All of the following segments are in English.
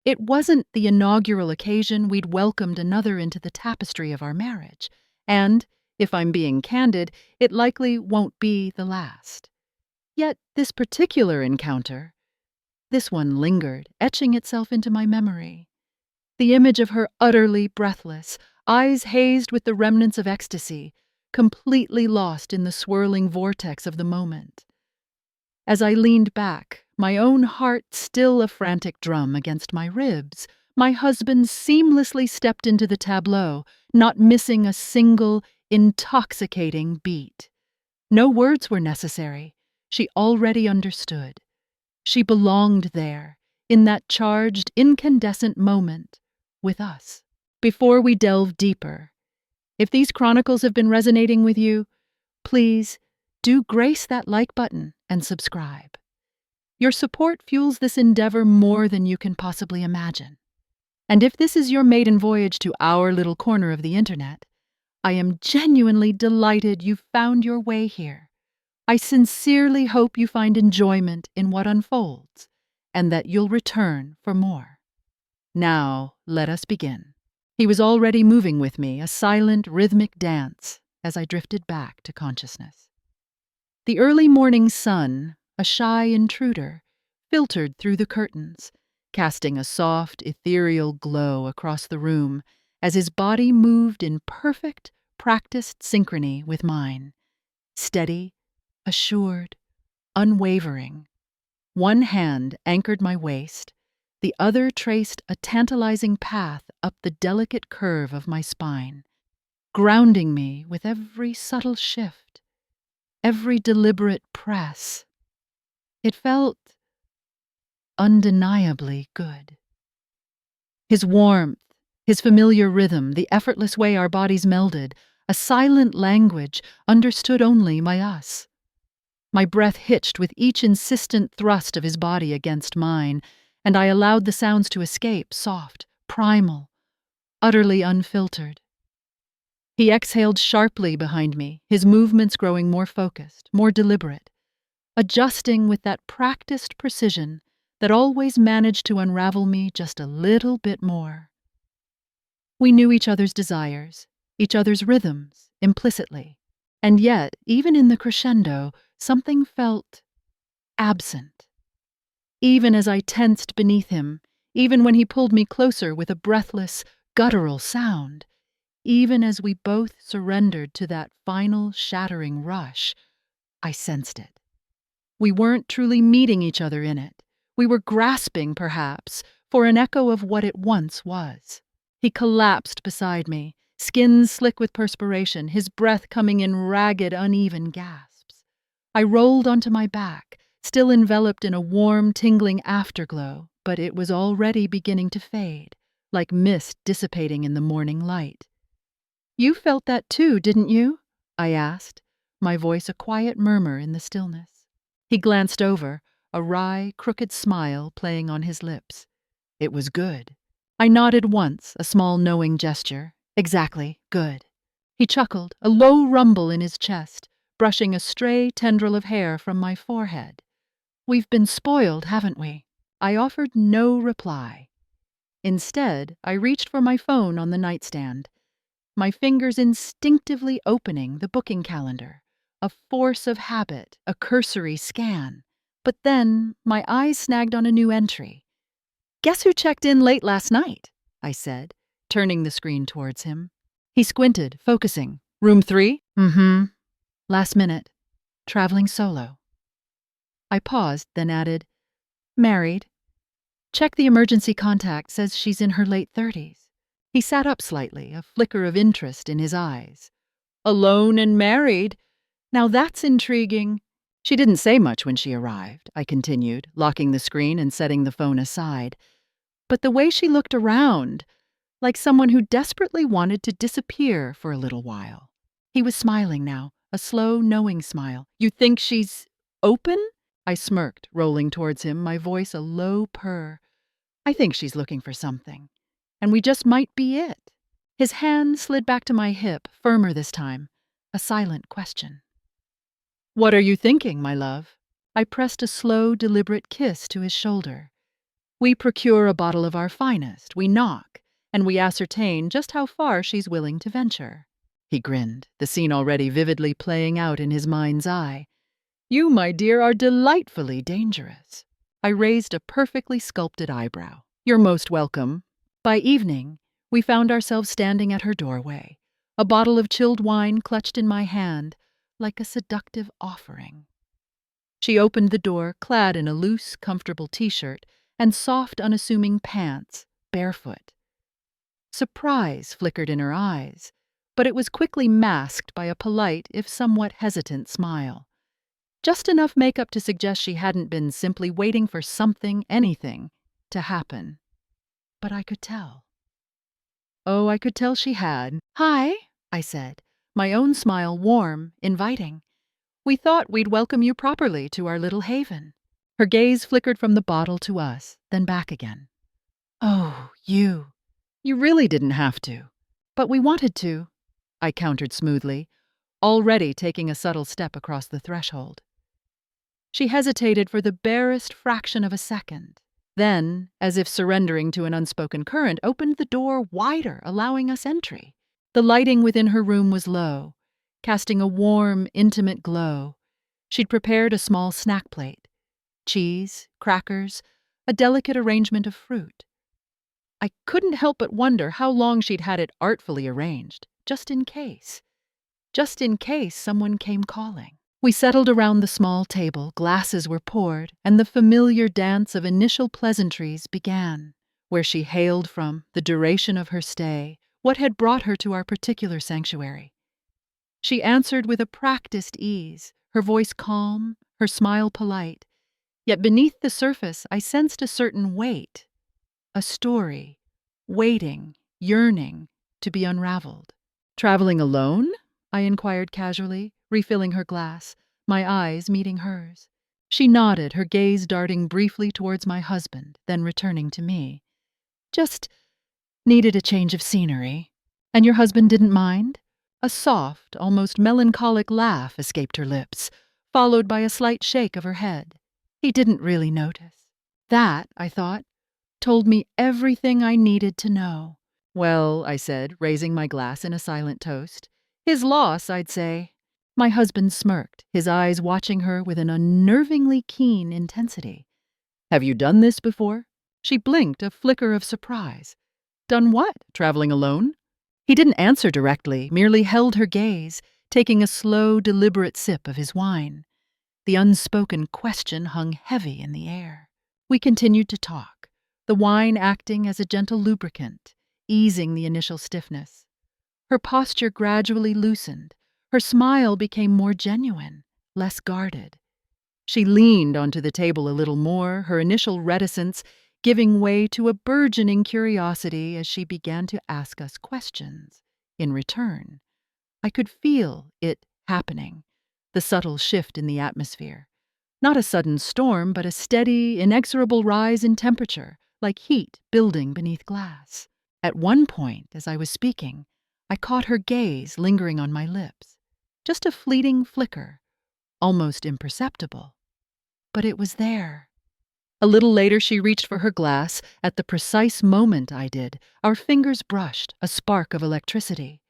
It wasn't the inaugural occasion we'd welcomed another into the tapestry of our marriage, and, if I'm being candid, it likely won't be the last. Yet this particular encounter, this one lingered, etching itself into my memory. The image of her utterly breathless, eyes hazed with the remnants of ecstasy, completely lost in the swirling vortex of the moment. As I leaned back, my own heart still a frantic drum against my ribs, my husband seamlessly stepped into the tableau, not missing a single, intoxicating beat. No words were necessary. She already understood. She belonged there, in that charged, incandescent moment, with us. Before we delve deeper, if these chronicles have been resonating with you, please do grace that like button and subscribe. Your support fuels this endeavor more than you can possibly imagine. And if this is your maiden voyage to our little corner of the internet, I am genuinely delighted you've found your way here. I sincerely hope you find enjoyment in what unfolds, and that you'll return for more. Now, let us begin. He was already moving with me, a silent, rhythmic dance, as I drifted back to consciousness. The early morning sun, a shy intruder, filtered through the curtains, casting a soft, ethereal glow across the room as his body moved in perfect, practiced synchrony with mine. Steady, assured, unwavering. One hand anchored my waist, the other traced a tantalizing path up the delicate curve of my spine, grounding me with every subtle shift, every deliberate press. It felt undeniably good. His warmth, his familiar rhythm, the effortless way our bodies melded, a silent language understood only by us. My breath hitched with each insistent thrust of his body against mine, and I allowed the sounds to escape, soft, primal, utterly unfiltered. He exhaled sharply behind me, his movements growing more focused, more deliberate, adjusting with that practiced precision that always managed to unravel me just a little bit more. We knew each other's desires, each other's rhythms, implicitly, and yet, even in the crescendo, something felt absent. Even as I tensed beneath him, even when he pulled me closer with a breathless, guttural sound, even as we both surrendered to that final shattering rush, I sensed it. We weren't truly meeting each other in it. We were grasping, perhaps, for an echo of what it once was. He collapsed beside me, skin slick with perspiration, his breath coming in ragged, uneven gasps. I rolled onto my back, still enveloped in a warm, tingling afterglow, but it was already beginning to fade, like mist dissipating in the morning light. "You felt that too, didn't you?" I asked, my voice a quiet murmur in the stillness. He glanced over, a wry, crooked smile playing on his lips. It was good. I nodded once, a small knowing gesture. Exactly, good. He chuckled, a low rumble in his chest, brushing a stray tendril of hair from my forehead. "We've been spoiled, haven't we?" I offered no reply. Instead, I reached for my phone on the nightstand, my fingers instinctively opening the booking calendar, a force of habit, a cursory scan. But then my eyes snagged on a new entry. "Guess who checked in late last night?" I said, turning the screen towards him. He squinted, focusing. "Room 3? Mm-hmm. Last minute. Traveling solo." I paused, then added, "Married. Check the emergency contact, says she's in her late 30s. He sat up slightly, a flicker of interest in his eyes. "Alone and married? Now that's intriguing." "She didn't say much when she arrived," I continued, locking the screen and setting the phone aside. "But the way she looked around, like someone who desperately wanted to disappear for a little while." He was smiling now, a slow, knowing smile. "You think she's open?" I smirked, rolling towards him, my voice a low purr. "I think she's looking for something, and we just might be it." His hand slid back to my hip, firmer this time, a silent question. "What are you thinking, my love?" I pressed a slow, deliberate kiss to his shoulder. We procure a bottle of our finest, we knock, and we ascertain just how far she's willing to venture. He grinned, the scene already vividly playing out in his mind's eye. You, my dear, are delightfully dangerous. I raised a perfectly sculpted eyebrow. You're most welcome. By evening, we found ourselves standing at her doorway, a bottle of chilled wine clutched in my hand, like a seductive offering. She opened the door, clad in a loose, comfortable t-shirt and soft, unassuming pants, barefoot. Surprise flickered in her eyes, but it was quickly masked by a polite, if somewhat hesitant, smile. Just enough makeup to suggest she hadn't been simply waiting for something, anything, to happen. But I could tell. Oh, I could tell she had. Hi, I said, my own smile warm, inviting. We thought we'd welcome you properly to our little haven. Her gaze flickered from the bottle to us, then back again. Oh, you. You really didn't have to. But we wanted to, I countered smoothly, already taking a subtle step across the threshold. She hesitated for the barest fraction of a second, then, as if surrendering to an unspoken current, opened the door wider, allowing us entry. The lighting within her room was low, casting a warm, intimate glow. She'd prepared a small snack plate, cheese, crackers, a delicate arrangement of fruit. I couldn't help but wonder how long she'd had it artfully arranged, just in case someone came calling. We settled around the small table, glasses were poured, and the familiar dance of initial pleasantries began. Where she hailed from, the duration of her stay, what had brought her to our particular sanctuary. She answered with a practiced ease, her voice calm, her smile polite. Yet beneath the surface I sensed a certain weight, a story, waiting, yearning, to be unraveled. Traveling alone? I inquired casually, refilling her glass, my eyes meeting hers. She nodded, her gaze darting briefly towards my husband, then returning to me. Just needed a change of scenery. And your husband didn't mind? A soft, almost melancholic laugh escaped her lips, followed by a slight shake of her head. He didn't really notice. That, I thought, told me everything I needed to know. Well, I said, raising my glass in a silent toast. His loss, I'd say. My husband smirked, his eyes watching her with an unnervingly keen intensity. Have you done this before? She blinked, a flicker of surprise. Done what? Traveling alone? He didn't answer directly, merely held her gaze, taking a slow, deliberate sip of his wine. The unspoken question hung heavy in the air. We continued to talk, the wine acting as a gentle lubricant, easing the initial stiffness. Her posture gradually loosened. Her smile became more genuine, less guarded. She leaned onto the table a little more, her initial reticence giving way to a burgeoning curiosity as she began to ask us questions. In return, I could feel it happening, the subtle shift in the atmosphere. Not a sudden storm, but a steady, inexorable rise in temperature, like heat building beneath glass. At one point, as I was speaking, I caught her gaze lingering on my lips. Just a fleeting flicker, almost imperceptible. But it was there. A little later she reached for her glass. At the precise moment I did, our fingers brushed, a spark of electricity.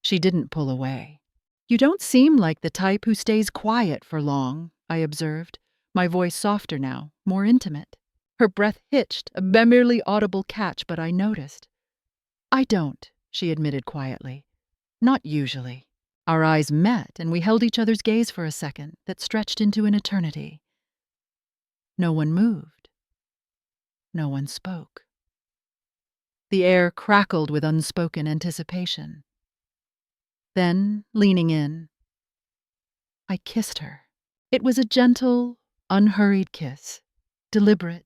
She didn't pull away. You don't seem like the type who stays quiet for long, I observed, my voice softer now, more intimate. Her breath hitched, a merely audible catch, but I noticed. I don't, she admitted quietly. Not usually. Our eyes met, and we held each other's gaze for a second that stretched into an eternity. No one moved. No one spoke. The air crackled with unspoken anticipation. Then, leaning in, I kissed her. It was a gentle, unhurried kiss, deliberate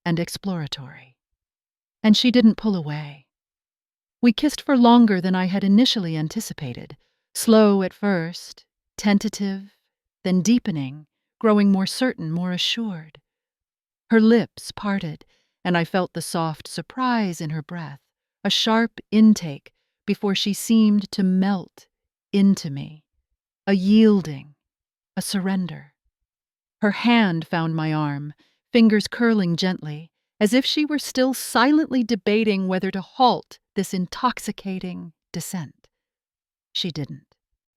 and exploratory. And she didn't pull away. We kissed for longer than I had initially anticipated, slow at first, tentative, then deepening, growing more certain, more assured. Her lips parted, and I felt the soft surprise in her breath, a sharp intake before she seemed to melt into me, a yielding, a surrender. Her hand found my arm, fingers curling gently, as if she were still silently debating whether to halt this intoxicating descent. She didn't.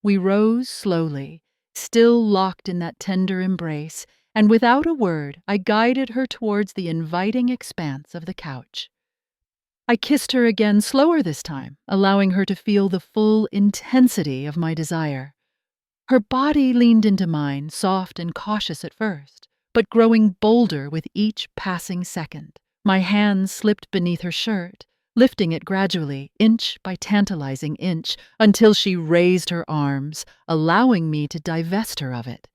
We rose slowly, still locked in that tender embrace, and without a word, I guided her towards the inviting expanse of the couch. I kissed her again, slower this time, allowing her to feel the full intensity of my desire. Her body leaned into mine, soft and cautious at first, but growing bolder with each passing second. My hands slipped beneath her shirt, lifting it gradually, inch by tantalizing inch, until she raised her arms, allowing me to divest her of it.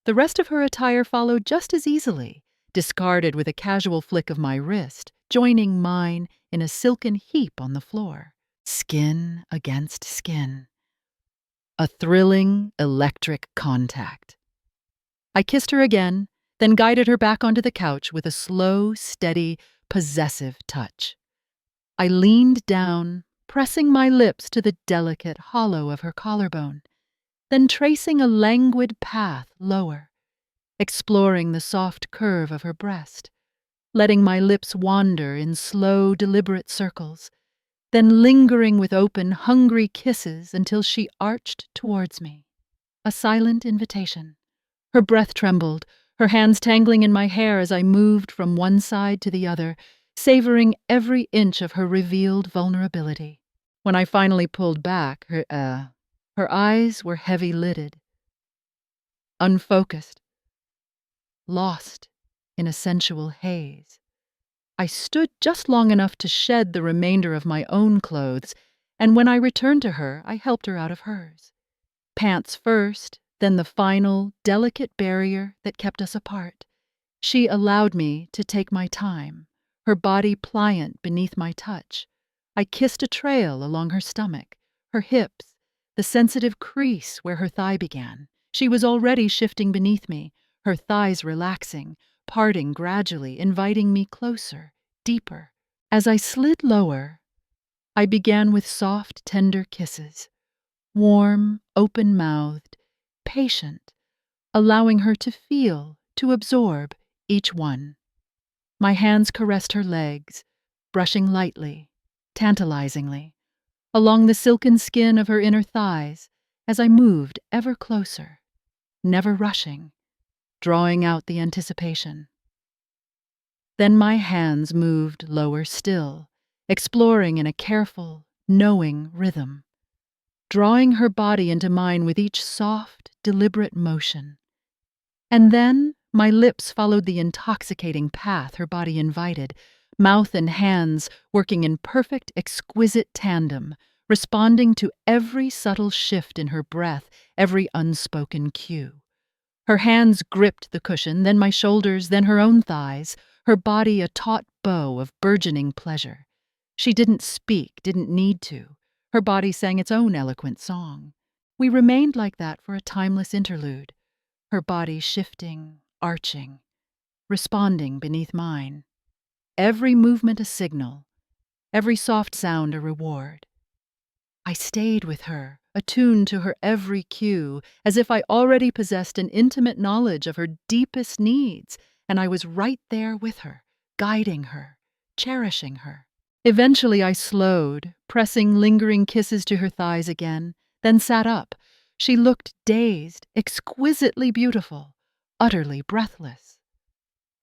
The rest of her attire followed just as easily, discarded with a casual flick of my wrist, joining mine in a silken heap on the floor. Skin against skin. A thrilling, electric contact. I kissed her again, then guided her back onto the couch with a slow, steady, possessive touch. I leaned down, pressing my lips to the delicate hollow of her collarbone, then tracing a languid path lower, exploring the soft curve of her breast, letting my lips wander in slow, deliberate circles, then lingering with open, hungry kisses until she arched towards me. A silent invitation. Her breath trembled, her hands tangling in my hair as I moved from one side to the other, savoring every inch of her revealed vulnerability. When I finally pulled back, her eyes were heavy-lidded, unfocused, lost in a sensual haze. I stood just long enough to shed the remainder of my own clothes, and when I returned to her, I helped her out of hers. Pants first, then the final, delicate barrier that kept us apart. She allowed me to take my time, her body pliant beneath my touch. I kissed a trail along her stomach, her hips, the sensitive crease where her thigh began. She was already shifting beneath me, her thighs relaxing, parting gradually, inviting me closer, deeper. As I slid lower, I began with soft, tender kisses, warm, open-mouthed, patient, allowing her to feel, to absorb each one. My hands caressed her legs, brushing lightly, tantalizingly, along the silken skin of her inner thighs as I moved ever closer, never rushing, drawing out the anticipation. Then my hands moved lower still, exploring in a careful, knowing rhythm, drawing her body into mine with each soft, deliberate motion. And then my lips followed the intoxicating path her body invited, mouth and hands working in perfect, exquisite tandem, responding to every subtle shift in her breath, every unspoken cue. Her hands gripped the cushion, then my shoulders, then her own thighs, her body a taut bow of burgeoning pleasure. She didn't speak, didn't need to. Her body sang its own eloquent song. We remained like that for a timeless interlude, her body shifting, arching, responding beneath mine. Every movement a signal, every soft sound a reward. I stayed with her, attuned to her every cue, as if I already possessed an intimate knowledge of her deepest needs, and I was right there with her, guiding her, cherishing her. Eventually I slowed, pressing lingering kisses to her thighs again, then sat up. She looked dazed, exquisitely beautiful, utterly breathless.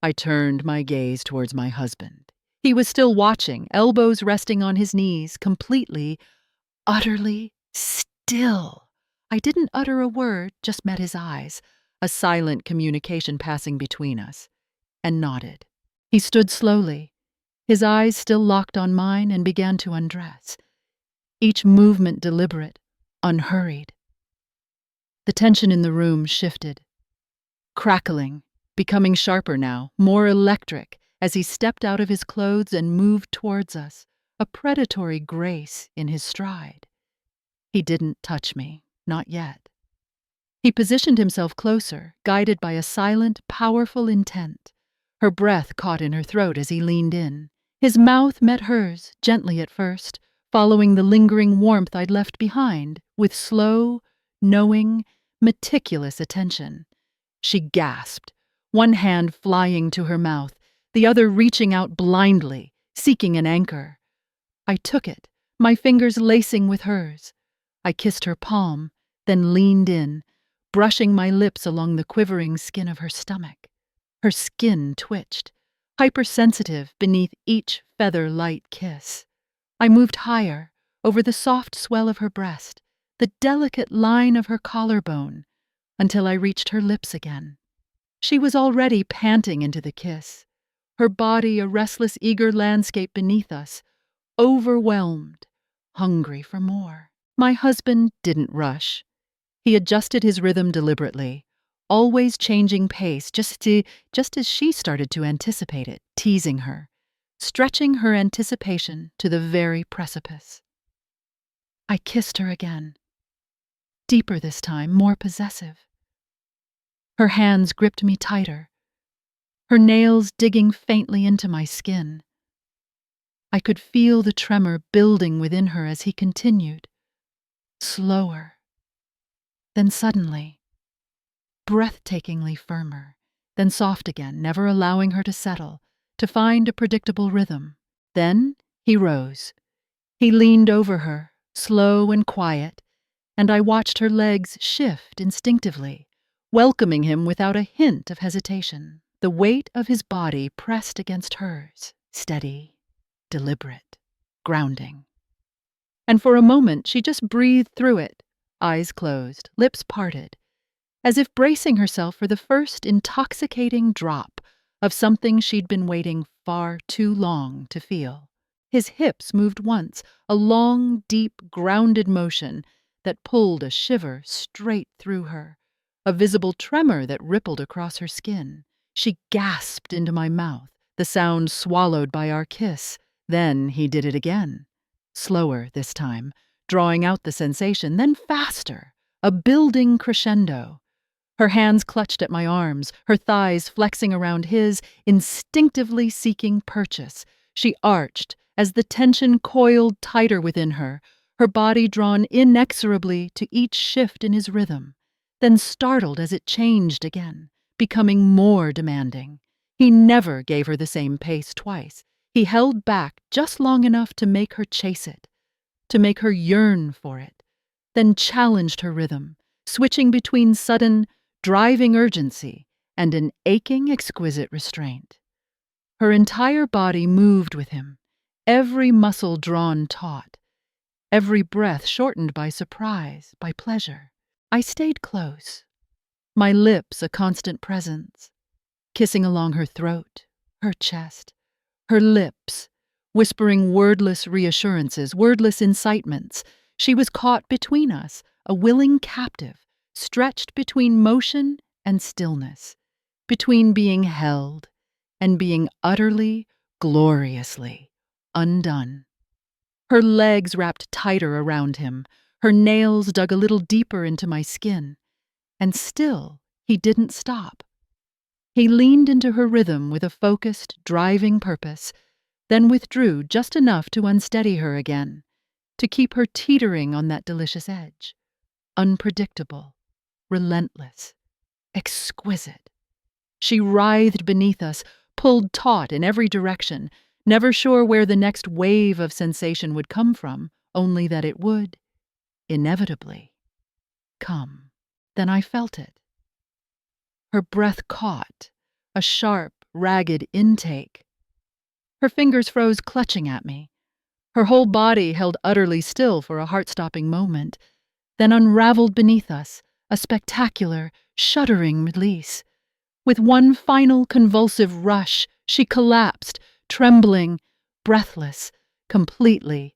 I turned my gaze towards my husband. He was still watching, elbows resting on his knees, completely, utterly still. I didn't utter a word, just met his eyes, a silent communication passing between us, and nodded. He stood slowly, his eyes still locked on mine, and began to undress, each movement deliberate, unhurried. The tension in the room shifted, crackling, becoming sharper now, more electric, as he stepped out of his clothes and moved towards us, a predatory grace in his stride. He didn't touch me, not yet. He positioned himself closer, guided by a silent, powerful intent. Her breath caught in her throat as he leaned in. His mouth met hers, gently at first, following the lingering warmth I'd left behind, with slow, knowing, meticulous attention. She gasped, one hand flying to her mouth, the other reaching out blindly, seeking an anchor. I took it, my fingers lacing with hers. I kissed her palm, then leaned in, brushing my lips along the quivering skin of her stomach. Her skin twitched, hypersensitive beneath each feather-light kiss. I moved higher, over the soft swell of her breast, the delicate line of her collarbone, until I reached her lips again. She was already panting into the kiss, her body a restless, eager landscape beneath us, overwhelmed, hungry for more. My husband didn't rush. He adjusted his rhythm deliberately, always changing pace just as she started to anticipate it, teasing her, stretching her anticipation to the very precipice. I kissed her again, deeper this time, more possessive. Her hands gripped me tighter, her nails digging faintly into my skin. I could feel the tremor building within her as he continued, slower. Then suddenly, breathtakingly firmer, then soft again, never allowing her to settle, to find a predictable rhythm. Then he rose. He leaned over her, slow and quiet, and I watched her legs shift instinctively, welcoming him without a hint of hesitation. The weight of his body pressed against hers, steady, deliberate, grounding. And for a moment she just breathed through it, eyes closed, lips parted, as if bracing herself for the first intoxicating drop of something she'd been waiting far too long to feel. His hips moved once, a long, deep, grounded motion that pulled a shiver straight through her, a visible tremor that rippled across her skin. She gasped into my mouth, the sound swallowed by our kiss. Then he did it again, slower this time, drawing out the sensation, then faster, a building crescendo. Her hands clutched at my arms, her thighs flexing around his, instinctively seeking purchase. She arched as the tension coiled tighter within her, her body drawn inexorably to each shift in his rhythm, then startled as it changed again, becoming more demanding. He never gave her the same pace twice. He held back just long enough to make her chase it, to make her yearn for it, then challenged her rhythm, switching between sudden, driving urgency and an aching, exquisite restraint. Her entire body moved with him, every muscle drawn taut, every breath shortened by surprise, by pleasure. I stayed close, my lips a constant presence, kissing along her throat, her chest, her lips, whispering wordless reassurances, wordless incitements. She was caught between us, a willing captive, stretched between motion and stillness, between being held and being utterly, gloriously undone. Her legs wrapped tighter around him, her nails dug a little deeper into my skin, and still he didn't stop. He leaned into her rhythm with a focused, driving purpose, then withdrew just enough to unsteady her again, to keep her teetering on that delicious edge. Unpredictable, relentless, exquisite. She writhed beneath us, pulled taut in every direction, never sure where the next wave of sensation would come from, only that it would, inevitably, come. Then I felt it. Her breath caught, a sharp, ragged intake. Her fingers froze clutching at me. Her whole body held utterly still for a heart-stopping moment, then unraveled beneath us, a spectacular, shuddering release. With one final convulsive rush, she collapsed, trembling, breathless, completely,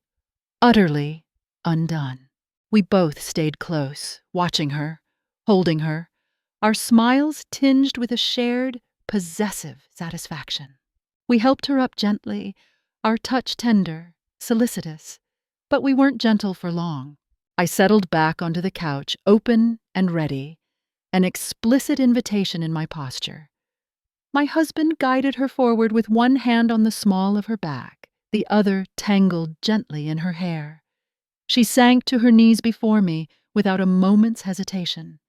utterly undone. We both stayed close, watching her, holding her, our smiles tinged with a shared, possessive satisfaction. We helped her up gently, our touch tender, solicitous, but we weren't gentle for long. I settled back onto the couch, open and ready, an explicit invitation in my posture. My husband guided her forward with one hand on the small of her back, the other tangled gently in her hair. She sank to her knees before me without a moment's hesitation.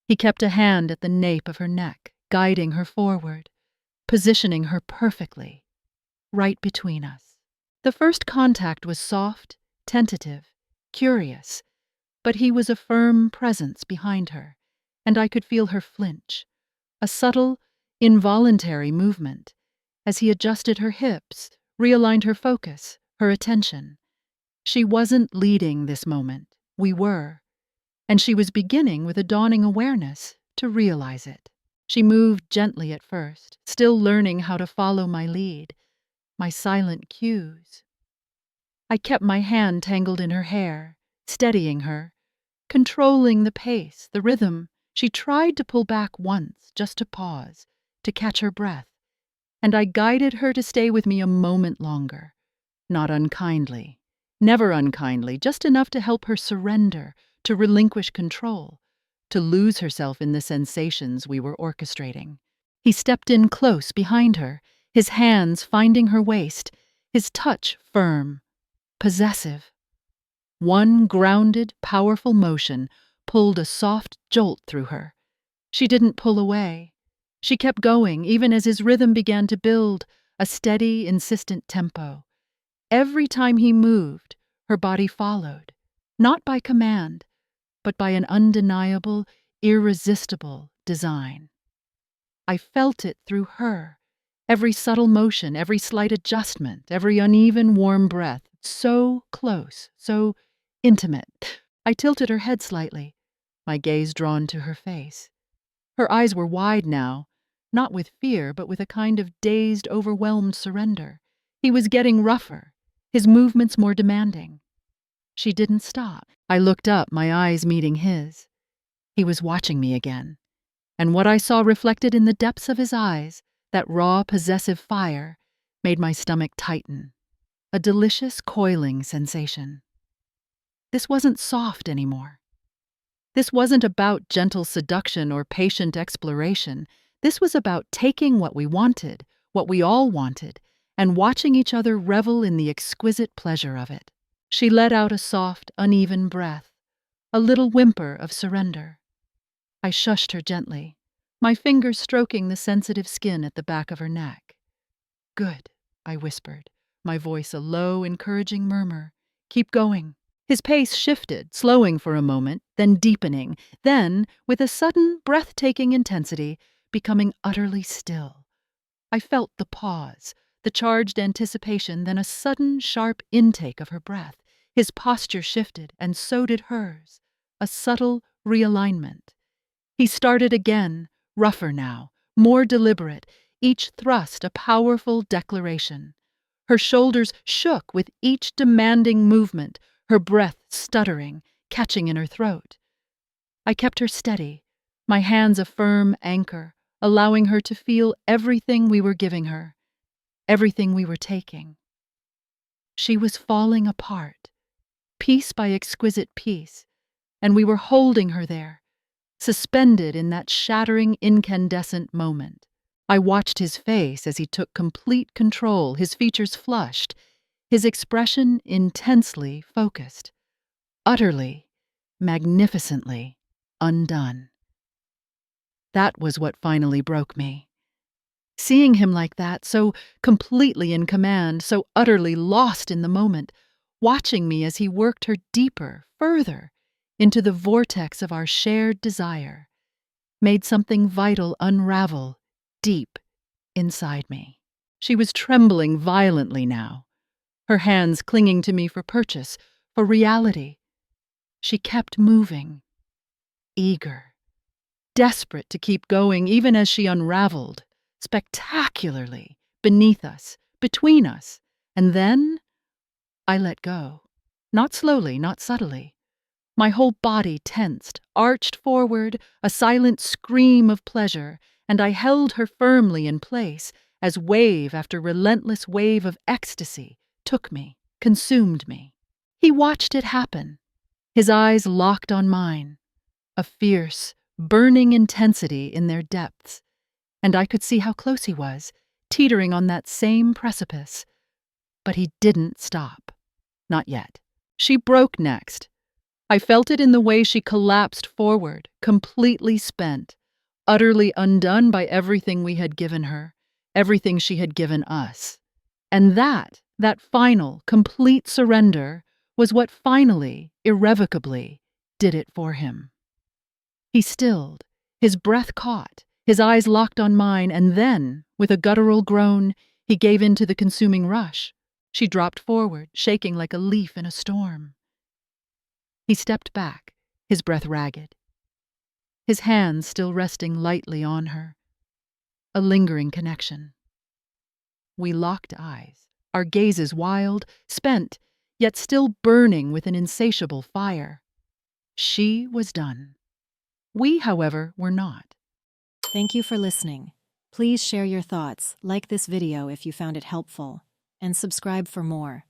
He kept a hand at the nape of her neck, guiding her forward, positioning her perfectly, right between us. The first contact was soft, tentative, curious, but he was a firm presence behind her, and I could feel her flinch, a subtle, involuntary movement, as he adjusted her hips, realigned her focus, her attention. She wasn't leading this moment, we were, and she was beginning with a dawning awareness to realize it. She moved gently at first, still learning how to follow my lead, my silent cues. I kept my hand tangled in her hair, steadying her, controlling the pace, the rhythm. She tried to pull back once, just to pause, to catch her breath, and I guided her to stay with me a moment longer. Not unkindly, never unkindly, just enough to help her surrender, to relinquish control, to lose herself in the sensations we were orchestrating. He stepped in close behind her, his hands finding her waist, his touch firm, possessive. One grounded, powerful motion pulled a soft jolt through her. She didn't pull away. She kept going, even as his rhythm began to build, a steady, insistent tempo. Every time he moved, her body followed, not by command, but by an undeniable, irresistible design. I felt it through her, every subtle motion, every slight adjustment, every uneven, warm breath, so close, so intimate. I tilted her head slightly, my gaze drawn to her face. Her eyes were wide now, not with fear, but with a kind of dazed, overwhelmed surrender. He was getting rougher, his movements more demanding. She didn't stop. I looked up, my eyes meeting his. He was watching me again, and what I saw reflected in the depths of his eyes, that raw, possessive fire, made my stomach tighten. A delicious, coiling sensation. This wasn't soft anymore. This wasn't about gentle seduction or patient exploration. This was about taking what we wanted, what we all wanted, and watching each other revel in the exquisite pleasure of it. She let out a soft, uneven breath, a little whimper of surrender. I shushed her gently, my fingers stroking the sensitive skin at the back of her neck. "Good," I whispered, my voice a low, encouraging murmur. "Keep going." His pace shifted, slowing for a moment, then deepening, then, with a sudden, breathtaking intensity, becoming utterly still. I felt the pause, the charged anticipation, then a sudden, sharp intake of her breath. His posture shifted, and so did hers, a subtle realignment. He started again, rougher now, more deliberate, each thrust a powerful declaration. Her shoulders shook with each demanding movement, her breath stuttering, catching in her throat. I kept her steady, my hands a firm anchor, allowing her to feel everything we were giving her, everything we were taking. She was falling apart, piece by exquisite piece, and we were holding her there, suspended in that shattering, incandescent moment. I watched his face as he took complete control, his features flushed, his expression intensely focused, utterly, magnificently undone. That was what finally broke me. Seeing him like that, so completely in command, so utterly lost in the moment, watching me as he worked her deeper, further, into the vortex of our shared desire, made something vital unravel deep inside me. She was trembling violently now, her hands clinging to me for purchase, for reality. She kept moving, eager, desperate to keep going even as she unraveled, spectacularly, beneath us, between us. And then I let go. Not slowly, not subtly. My whole body tensed, arched forward, a silent scream of pleasure, and I held her firmly in place as wave after relentless wave of ecstasy took me, consumed me. He watched it happen, his eyes locked on mine, a fierce, burning intensity in their depths, and I could see how close he was, teetering on that same precipice. But he didn't stop. Not yet. She broke next. I felt it in the way she collapsed forward, completely spent, utterly undone by everything we had given her, everything she had given us. And that final, complete surrender was what finally, irrevocably, did it for him. He stilled, his breath caught, his eyes locked on mine, and then, with a guttural groan, he gave in to the consuming rush. She dropped forward, shaking like a leaf in a storm. He stepped back, his breath ragged, his hands still resting lightly on her. A lingering connection. We locked eyes, our gazes wild, spent, yet still burning with an insatiable fire. She was done. We, however, were not. Thank you for listening. Please share your thoughts, like this video if you found it helpful, and subscribe for more.